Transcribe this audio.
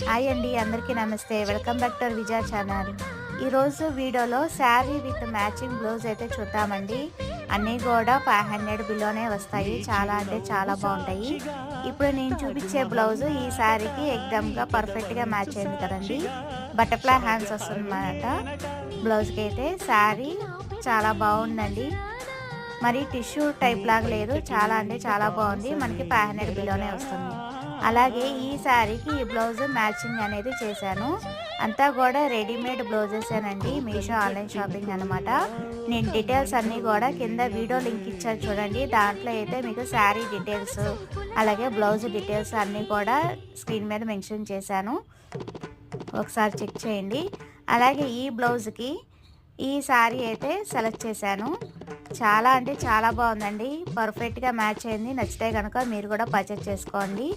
Hi అండి, అందరికీ నమస్తే. Welcome back to Vijaya channel. ఈరోజు వీడియోలో శారీ విత్ మ్యాచింగ్ బ్లౌజ్ అయితే చూద్దామండి. అన్నీ కూడా 500 బిలోనే వస్తాయి. చాలా అంటే చాలా బాగుంటాయి. ఇప్పుడు నేను చూపించే బ్లౌజ్ ఈ శారీకి ఎగ్జామ్గా పర్ఫెక్ట్గా మ్యాచ్ అయింది కదండి. బటర్ఫ్లై హ్యాండ్స్ వస్తుందన్నమాట బ్లౌజ్కి. అయితే శారీ చాలా బాగుందండి. మరి టిష్యూ టైప్ లాగా లేదు, చాలా అంటే చాలా బాగుంది. మనకి 500 బిలోనే వస్తుంది. అలాగే ఈ శారీకి ఈ బ్లౌజ్ మ్యాచింగ్ అనేది చేశాను. అంతా కూడా రెడీమేడ్ బ్లౌజెసేనండి, మీషో ఆన్లైన్ షాపింగ్ అనమాట. నేను డీటెయిల్స్ అన్నీ కూడా కింద వీడియో లింక్ ఇచ్చాను చూడండి. దాంట్లో అయితే మీకు శారీ డీటెయిల్స్ అలాగే బ్లౌజ్ డీటెయిల్స్ అన్నీ కూడా స్క్రీన్ మీద మెన్షన్ చేశాను, ఒకసారి చెక్ చేయండి. అలాగే ఈ బ్లౌజ్కి ఈ శారీ అయితే సెలెక్ట్ చేశాను. చాలా అంటే చాలా బాగుందండి, పర్ఫెక్ట్గా మ్యాచ్ అయింది. నచ్చితే కనుక మీరు కూడా పర్చేస్ చేసుకోండి.